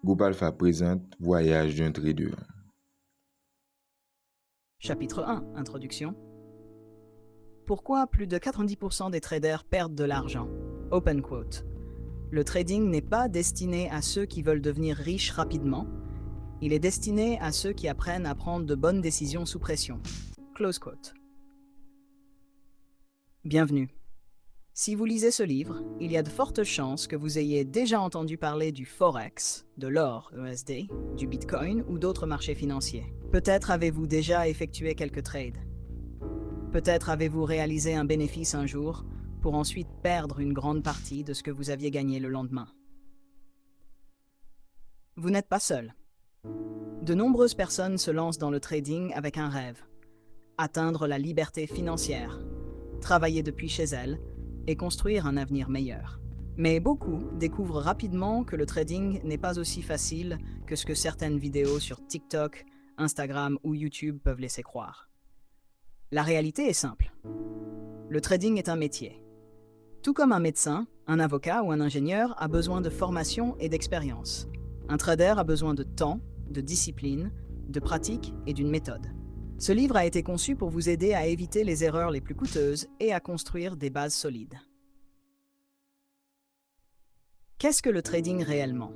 Groupe Alpha présente Voyage d'un trader. Chapitre 1. Introduction. Pourquoi plus de 90% des traders perdent de l'argent? Open quote. Le trading n'est pas destiné à ceux qui veulent devenir riches rapidement. Il est destiné à ceux qui apprennent à prendre de bonnes décisions sous pression. Close quote. Bienvenue. Si vous lisez ce livre, il y a de fortes chances que vous ayez déjà entendu parler du Forex, de l'or USD, du Bitcoin ou d'autres marchés financiers. Peut-être avez-vous déjà effectué quelques trades. Peut-être avez-vous réalisé un bénéfice un jour pour ensuite perdre une grande partie de ce que vous aviez gagné le lendemain. Vous n'êtes pas seul. De nombreuses personnes se lancent dans le trading avec un rêve: atteindre la liberté financière, travailler depuis chez elles et construire un avenir meilleur. Mais beaucoup découvrent rapidement que le trading n'est pas aussi facile que ce que certaines vidéos sur TikTok, Instagram ou YouTube peuvent laisser croire. La réalité est simple. Le trading est un métier. Tout comme un médecin, un avocat ou un ingénieur a besoin de formation et d'expérience. Un trader a besoin de temps, de discipline, de pratique et d'une méthode. Ce livre a été conçu pour vous aider à éviter les erreurs les plus coûteuses et à construire des bases solides. Qu'est-ce que le trading réellement?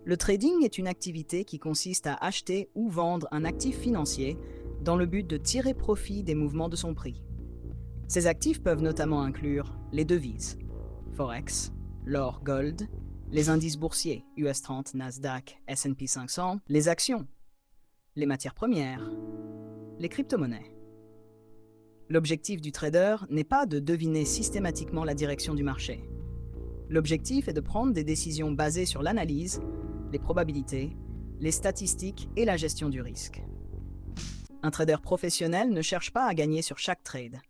Le trading est une activité qui consiste à acheter ou vendre un actif financier dans le but de tirer profit des mouvements de son prix. Ces actifs peuvent notamment inclure les devises, Forex, l'or gold, les indices boursiers US 30, Nasdaq, S&P 500, les actions, les matières premières, les crypto-monnaies. L'objectif du trader n'est pas de deviner systématiquement la direction du marché. L'objectif est de prendre des décisions basées sur l'analyse, les probabilités, les statistiques et la gestion du risque. Un trader professionnel ne cherche pas à gagner sur chaque trade.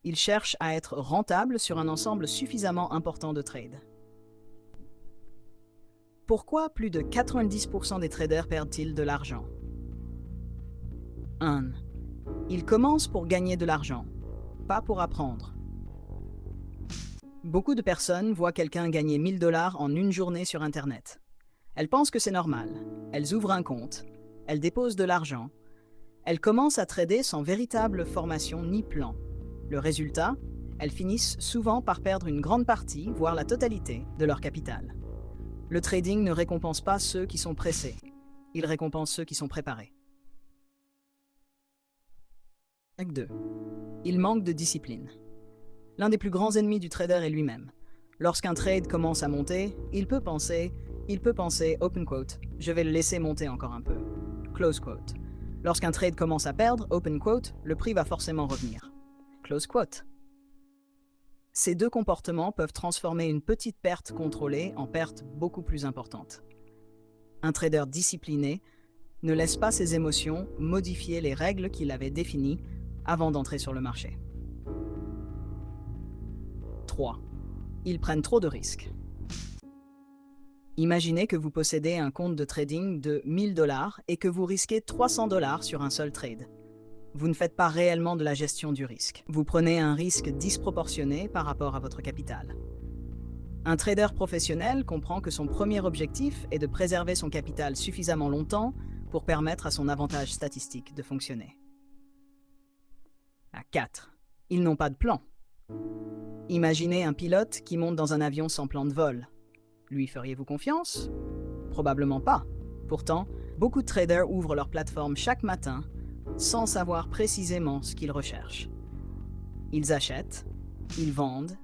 Il cherche à être rentable sur un ensemble suffisamment important de trades. Pourquoi plus de 90% des traders perdent-ils de l'argent? 1. Ils commencent pour gagner de l'argent, pas pour apprendre. Beaucoup de personnes voient quelqu'un gagner 1000 $ en une journée sur Internet. Elles pensent que c'est normal. Elles ouvrent un compte, elles déposent de l'argent, elles commencent à trader sans véritable formation ni plan. Le résultat, elles finissent souvent par perdre une grande partie, voire la totalité, de leur capital. Le trading ne récompense pas ceux qui sont pressés. Il récompense ceux qui sont préparés. 2. Il manque de discipline. L'un des plus grands ennemis du trader est lui-même. Lorsqu'un trade commence à monter, il peut penser, open quote, je vais le laisser monter encore un peu, close quote. Lorsqu'un trade commence à perdre, open quote, le prix va forcément revenir, close quote. Ces deux comportements peuvent transformer une petite perte contrôlée en perte beaucoup plus importante. Un trader discipliné ne laisse pas ses émotions modifier les règles qu'il avait définies avant d'entrer sur le marché. 3. Ils prennent trop de risques. Imaginez que vous possédez un compte de trading de 1000 $ et que vous risquez 300 $ sur un seul trade. Vous ne faites pas réellement de la gestion du risque. Vous prenez un risque disproportionné par rapport à votre capital. Un trader professionnel comprend que son premier objectif est de préserver son capital suffisamment longtemps pour permettre à son avantage statistique de fonctionner. 4. Ils n'ont pas de plan. Imaginez un pilote qui monte dans un avion sans plan de vol. Lui feriez-vous confiance? Probablement pas. Pourtant, beaucoup de traders ouvrent leur plateforme chaque matin sans savoir précisément ce qu'ils recherchent. Ils achètent, ils vendent,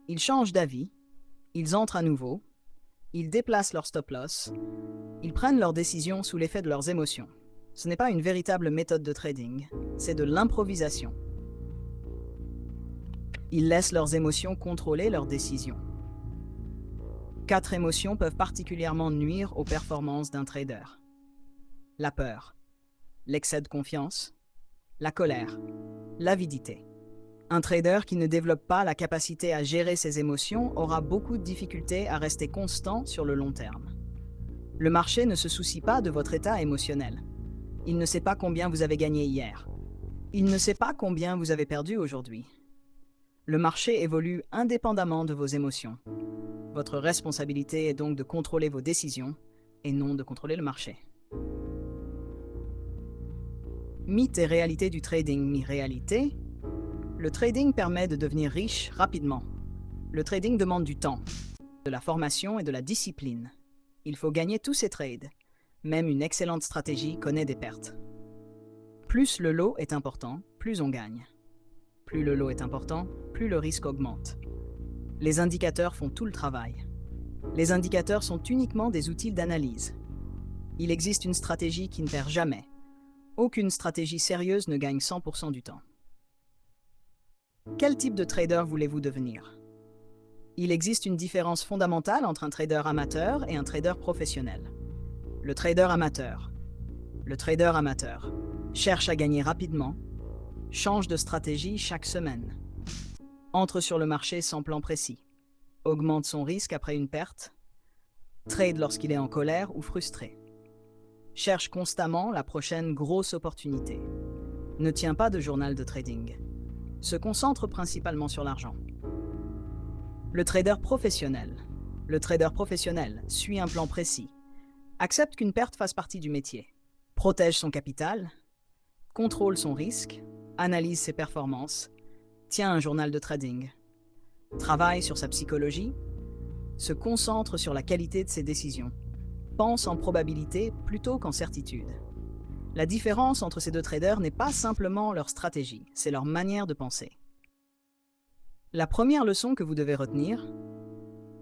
ils changent d'avis, ils entrent à nouveau, ils déplacent leur stop-loss, ils prennent leurs décisions sous l'effet de leurs émotions. Ce n'est pas une véritable méthode de trading, c'est de l'improvisation. Ils laissent leurs émotions contrôler leurs décisions. 4 émotions peuvent particulièrement nuire aux performances d'un trader. La peur, l'excès de confiance, la colère, l'avidité. Un trader qui ne développe pas la capacité à gérer ses émotions aura beaucoup de difficultés à rester constant sur le long terme. Le marché ne se soucie pas de votre état émotionnel. Il ne sait pas combien vous avez gagné hier. Il ne sait pas combien vous avez perdu aujourd'hui. Le marché évolue indépendamment de vos émotions. Votre responsabilité est donc de contrôler vos décisions et non de contrôler le marché. Mythe et réalité du trading. Mi-réalité, le trading permet de devenir riche rapidement. Le trading demande du temps, de la formation et de la discipline. Il faut gagner tous ses trades. Même une excellente stratégie connaît des pertes. Plus le lot est important, plus on gagne. Plus le lot est important, plus le risque augmente. Les indicateurs font tout le travail. Les indicateurs sont uniquement des outils d'analyse. Il existe une stratégie qui ne perd jamais. Aucune stratégie sérieuse ne gagne 100% du temps. Quel type de trader voulez-vous devenir? Il existe une différence fondamentale entre un trader amateur et un trader professionnel. Le trader amateur. Le trader amateur cherche à gagner rapidement, change de stratégie chaque semaine, entre sur le marché sans plan précis, augmente son risque après une perte, trade lorsqu'il est en colère ou frustré, cherche constamment la prochaine grosse opportunité, ne tient pas de journal de trading, se concentre principalement sur l'argent. Le trader professionnel. Le trader professionnel suit un plan précis, accepte qu'une perte fasse partie du métier, protège son capital, contrôle son risque, analyse ses performances, tient un journal de trading, travaille sur sa psychologie, se concentre sur la qualité de ses décisions, pense en probabilité plutôt qu'en certitude. La différence entre ces deux traders n'est pas simplement leur stratégie, c'est leur manière de penser. La première leçon que vous devez retenir,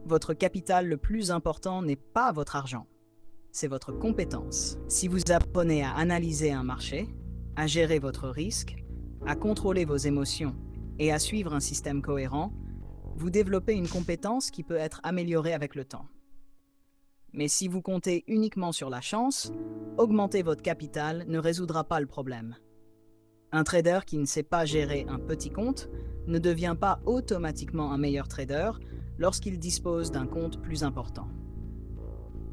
votre capital le plus important n'est pas votre argent, c'est votre compétence. Si vous apprenez à analyser un marché, à gérer votre risque, à contrôler vos émotions et à suivre un système cohérent, vous développez une compétence qui peut être améliorée avec le temps. Mais si vous comptez uniquement sur la chance, augmenter votre capital ne résoudra pas le problème. Un trader qui ne sait pas gérer un petit compte ne devient pas automatiquement un meilleur trader lorsqu'il dispose d'un compte plus important.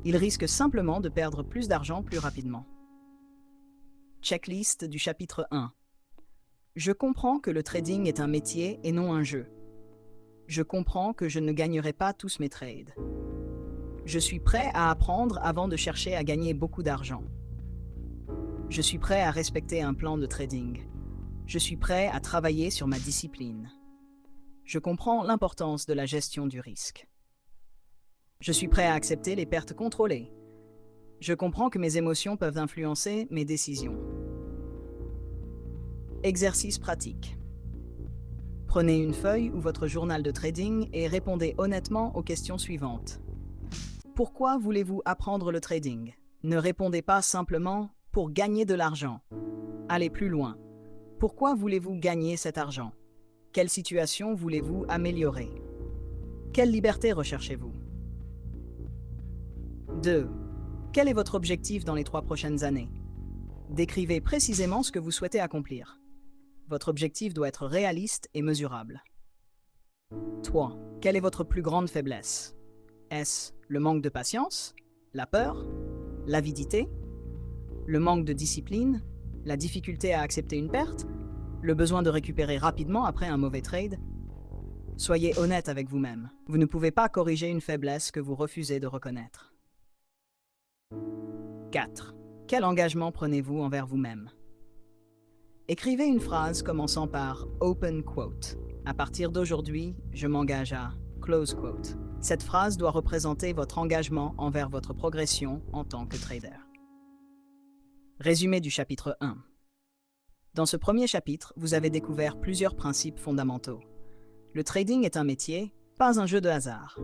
Il risque simplement de perdre plus d'argent plus rapidement. Checklist du chapitre 1. Je comprends que le trading est un métier et non un jeu. Je comprends que je ne gagnerai pas tous mes trades. Je suis prêt à apprendre avant de chercher à gagner beaucoup d'argent. Je suis prêt à respecter un plan de trading. Je suis prêt à travailler sur ma discipline. Je comprends l'importance de la gestion du risque. Je suis prêt à accepter les pertes contrôlées. Je comprends que mes émotions peuvent influencer mes décisions. Exercice pratique. Prenez une feuille ou votre journal de trading et répondez honnêtement aux questions suivantes. Pourquoi voulez-vous apprendre le trading? Ne répondez pas simplement « pour gagner de l'argent ». Allez plus loin. Pourquoi voulez-vous gagner cet argent? Quelle situation voulez-vous améliorer? Quelle liberté recherchez-vous? 2. Quel est votre objectif dans les 3 prochaines années? Décrivez précisément ce que vous souhaitez accomplir. Votre objectif doit être réaliste et mesurable. 3. Quelle est votre plus grande faiblesse? Est-ce le manque de patience? La peur? L'avidité? Le manque de discipline? La difficulté à accepter une perte? Le besoin de récupérer rapidement après un mauvais trade? Soyez honnête avec vous-même. Vous ne pouvez pas corriger une faiblesse que vous refusez de reconnaître. 4. Quel engagement prenez-vous envers vous-même? Écrivez une phrase commençant par « open quote ». À partir d'aujourd'hui, je m'engage à « close quote ». Cette phrase doit représenter votre engagement envers votre progression en tant que trader. Résumé du chapitre 1. Dans ce premier chapitre, vous avez découvert plusieurs principes fondamentaux. Le trading est un métier, pas un jeu de hasard.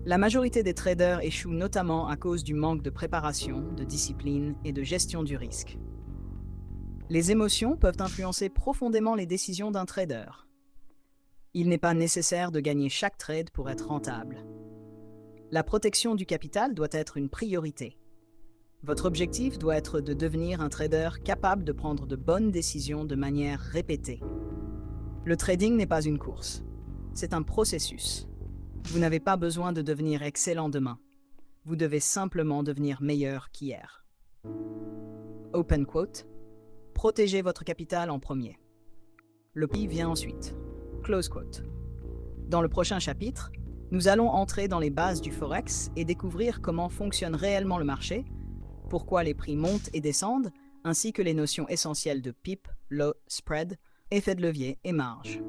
La majorité des traders échouent notamment à cause du manque de préparation, de discipline et de gestion du risque. Les émotions peuvent influencer profondément les décisions d'un trader. Il n'est pas nécessaire de gagner chaque trade pour être rentable. La protection du capital doit être une priorité. Votre objectif doit être de devenir un trader capable de prendre de bonnes décisions de manière répétée. Le trading n'est pas une course, c'est un processus. Vous n'avez pas besoin de devenir excellent demain. Vous devez simplement devenir meilleur qu'hier. Open quote. Protégez votre capital en premier. Le prix vient ensuite. Close quote. Dans le prochain chapitre, Nous allons entrer dans les bases du Forex et découvrir comment fonctionne réellement le marché, pourquoi les prix montent et descendent, ainsi que les notions essentielles de PIP, Low, Spread, effet de levier et marge.